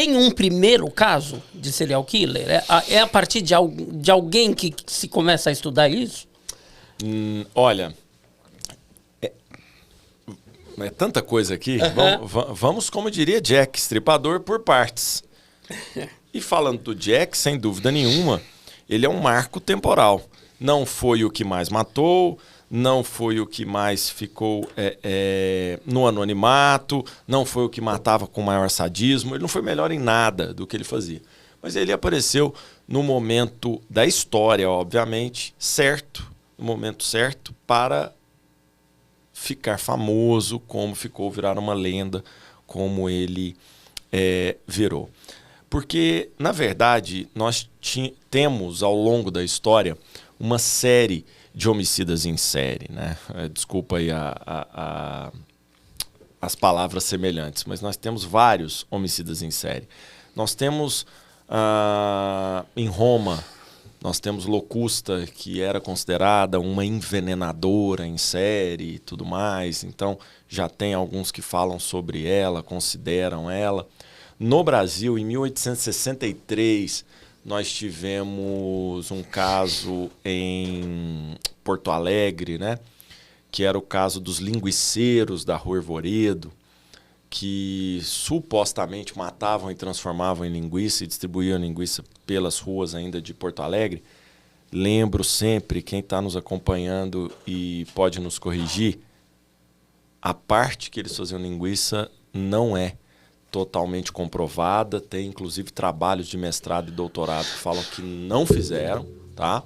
tem um primeiro caso de serial killer? É a partir de alguém que se começa a estudar isso? Olha, é tanta coisa aqui. Vamos, como diria Jack, estripador por partes. E falando do Jack, sem dúvida nenhuma, ele é um marco temporal. Não foi o que mais matou, não foi o que mais ficou no anonimato, não foi o que matava com maior sadismo, ele não foi melhor em nada do que ele fazia. Mas ele apareceu no momento da história, obviamente, certo, no momento certo, para ficar famoso, como ficou, virar uma lenda, como ele virou. Porque, na verdade, nós temos, ao longo da história, uma série de homicidas em série, né? Desculpa aí as palavras semelhantes, mas nós temos vários homicidas em série. Nós temos, em Roma, nós temos Locusta, que era considerada uma envenenadora em série e tudo mais. Então, já tem alguns que falam sobre ela, consideram ela. No Brasil, em 1863, nós tivemos um caso em Porto Alegre, né? Que era o caso dos linguiceiros da Rua Arvoredo, que supostamente matavam e transformavam em linguiça e distribuíam linguiça pelas ruas ainda de Porto Alegre. Lembro sempre, quem está nos acompanhando e pode nos corrigir, a parte que eles faziam linguiça não é totalmente comprovada, tem inclusive trabalhos de mestrado e doutorado que falam que não fizeram, tá?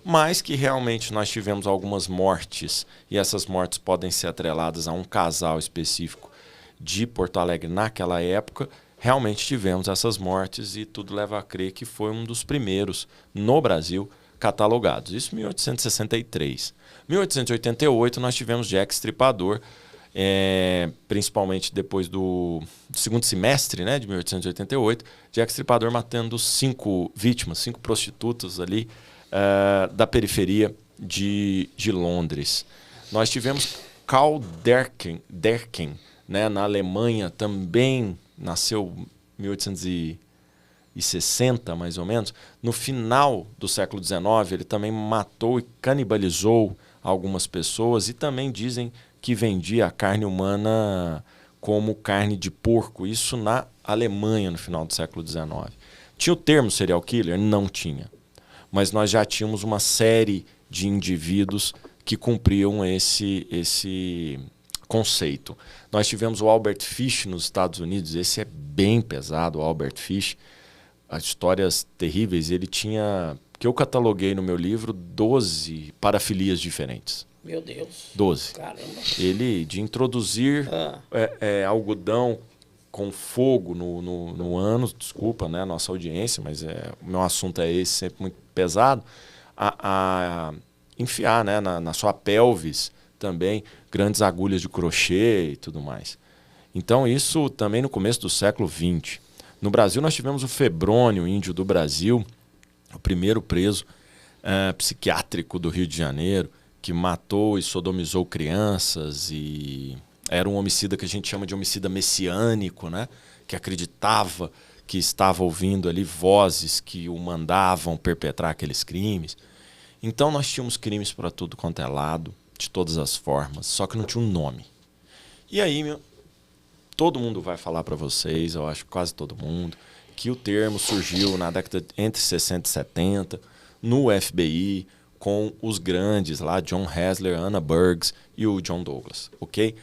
Mas que realmente nós tivemos algumas mortes, e essas mortes podem ser atreladas a um casal específico de Porto Alegre naquela época. Realmente tivemos essas mortes e tudo leva a crer que foi um dos primeiros no Brasil catalogados. Isso em 1863. Em 1888 nós tivemos Jack Estripador, principalmente depois do segundo semestre, né, de 1888, Jack Estripador matando 5 vítimas, 5 prostitutas ali da periferia de Londres. Nós tivemos Karl Derken, né, na Alemanha, também nasceu em 1860, mais ou menos. No final do século XIX, ele também matou e canibalizou algumas pessoas e também dizem que vendia a carne humana como carne de porco. Isso na Alemanha, no final do século XIX. Tinha o termo serial killer? Não tinha. Mas nós já tínhamos uma série de indivíduos que cumpriam esse conceito. Nós tivemos o Albert Fish nos Estados Unidos. Esse é bem pesado, o Albert Fish. As histórias terríveis. Ele tinha, que eu cataloguei no meu livro, 12 parafilias diferentes. Meu Deus. 12. Caramba. Ele, de introduzir algodão com fogo no ânus, desculpa, né, a nossa audiência, mas o meu assunto é esse, sempre muito pesado, a enfiar, né, na sua pelvis também grandes agulhas de crochê e tudo mais. Então isso também no começo do século XX. No Brasil nós tivemos o Febrônio, índio do Brasil, o primeiro preso psiquiátrico do Rio de Janeiro, que matou e sodomizou crianças, e era um homicida que a gente chama de homicida messiânico, né? Que acreditava que estava ouvindo ali vozes que o mandavam perpetrar aqueles crimes. Então nós tínhamos crimes para tudo quanto é lado, de todas as formas, só que não tinha um nome. E aí, todo mundo vai falar para vocês, eu acho quase todo mundo, que o termo surgiu na década entre 60 e 70, no FBI, com os grandes lá, John Hassler, Anna Burgs e o John Douglas, ok?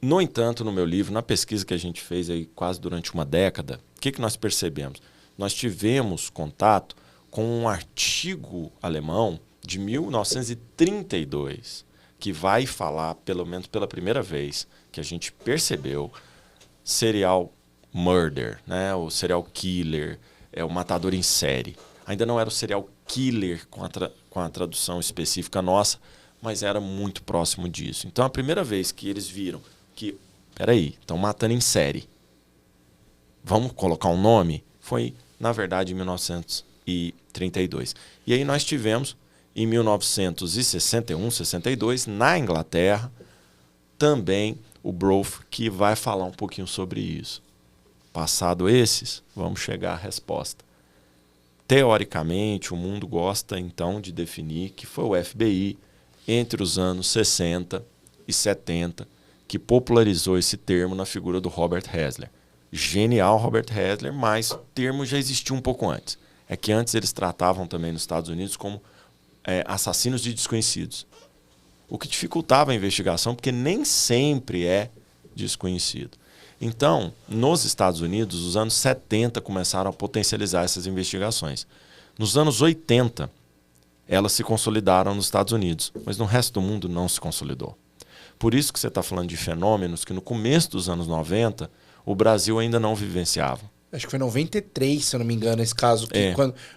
No entanto, no meu livro, na pesquisa que a gente fez aí quase durante uma década, o que nós percebemos? Nós tivemos contato com um artigo alemão de 1932, que vai falar, pelo menos pela primeira vez, que a gente percebeu serial murder, né? O serial killer, o matador em série. Ainda não era o serial killer com a tradução específica nossa, mas era muito próximo disso. Então, a primeira vez que eles viram que, peraí, estão matando em série, vamos colocar um nome, foi, na verdade, em 1932. E aí nós tivemos, em 1961, 62, na Inglaterra, também o Brough, que vai falar um pouquinho sobre isso. Passado esses, vamos chegar à resposta. Teoricamente, o mundo gosta, então, de definir que foi o FBI, entre os anos 60 e 70, que popularizou esse termo na figura do Robert Hasler. Genial Robert Hasler, mas o termo já existia um pouco antes. É que antes eles tratavam também nos Estados Unidos como assassinos de desconhecidos. O que dificultava a investigação, porque nem sempre é desconhecido. Então, nos Estados Unidos, os anos 70 começaram a potencializar essas investigações. Nos anos 80, elas se consolidaram nos Estados Unidos, mas no resto do mundo não se consolidou. Por isso que você está falando de fenômenos que no começo dos anos 90, o Brasil ainda não vivenciava. Acho que foi em 93, se eu não me engano, esse caso.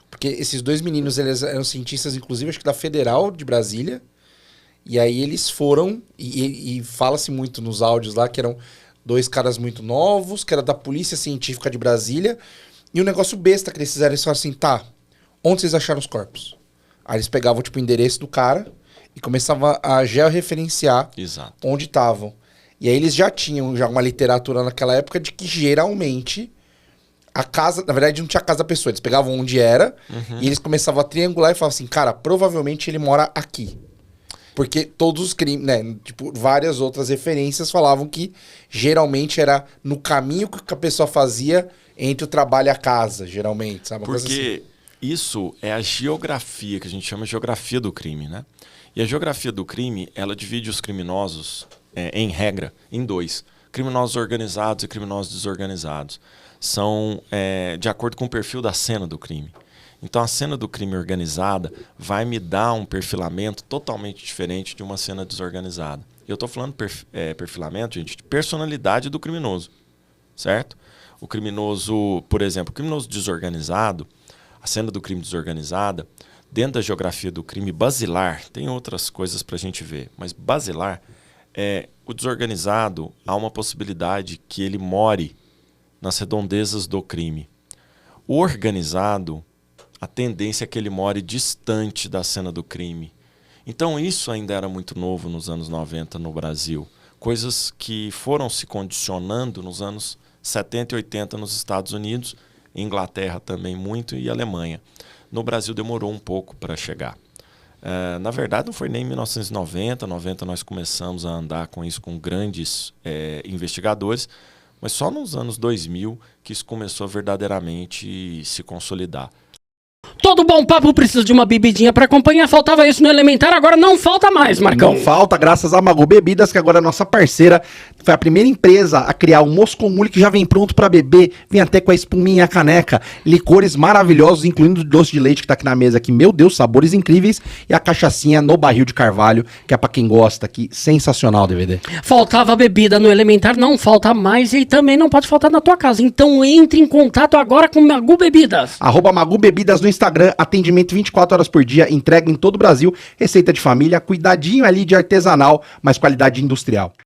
Porque esses dois meninos, eles eram cientistas, inclusive, acho que da Federal de Brasília. E aí eles foram, e fala-se muito nos áudios lá, que eram dois caras muito novos, que era da Polícia Científica de Brasília. E o negócio besta que eles fizeram, eles falaram assim, tá, onde vocês acharam os corpos? Aí eles pegavam, tipo, o endereço do cara e começavam a georreferenciar onde estavam. E aí eles já tinham uma literatura naquela época de que geralmente a casa, na verdade não tinha a casa da pessoa, eles pegavam onde era e eles começavam a triangular e falavam assim, cara, provavelmente ele mora aqui. Porque todos os crimes, né, tipo, várias outras referências falavam que geralmente era no caminho que a pessoa fazia entre o trabalho e a casa, geralmente, sabe? Porque isso é a geografia, que a gente chama de geografia do crime, né? E a geografia do crime, ela divide os criminosos, em regra, em dois. Criminosos organizados e criminosos desorganizados. São de acordo com o perfil da cena do crime. Então, a cena do crime organizada vai me dar um perfilamento totalmente diferente de uma cena desorganizada. Eu estou falando perfilamento, gente, de personalidade do criminoso, certo? O criminoso, por exemplo, o criminoso desorganizado, a cena do crime desorganizada, dentro da geografia do crime basilar, tem outras coisas para a gente ver, mas basilar, o desorganizado, há uma possibilidade que ele more nas redondezas do crime. O organizado, a tendência é que ele more distante da cena do crime. Então isso ainda era muito novo nos anos 90 no Brasil. Coisas que foram se condicionando nos anos 70 e 80 nos Estados Unidos, Inglaterra também muito e Alemanha. No Brasil demorou um pouco para chegar. Na verdade não foi nem em 1990, 90 nós começamos a andar com isso com grandes investigadores, mas só nos anos 2000 que isso começou a verdadeiramente se consolidar. Todo bom papo precisa de uma bebidinha pra acompanhar. Faltava isso no Elementar, agora não falta mais, Marcão. Não falta, graças a Magu Bebidas, que agora é nossa parceira. Foi a primeira empresa a criar o Moscou Mule, que já vem pronto pra beber. Vem até com a espuminha, a caneca. Licores maravilhosos, incluindo o doce de leite que tá aqui na mesa aqui. Meu Deus, sabores incríveis. E a cachaçinha no barril de carvalho, que é pra quem gosta aqui. Sensacional, DVD. Faltava bebida no Elementar, não falta mais e também não pode faltar na tua casa. Então entre em contato agora com Magu Bebidas. @Magu Bebidas no Instagram, atendimento 24 horas por dia, entrega em todo o Brasil, receita de família, cuidadinho ali de artesanal, mas qualidade industrial.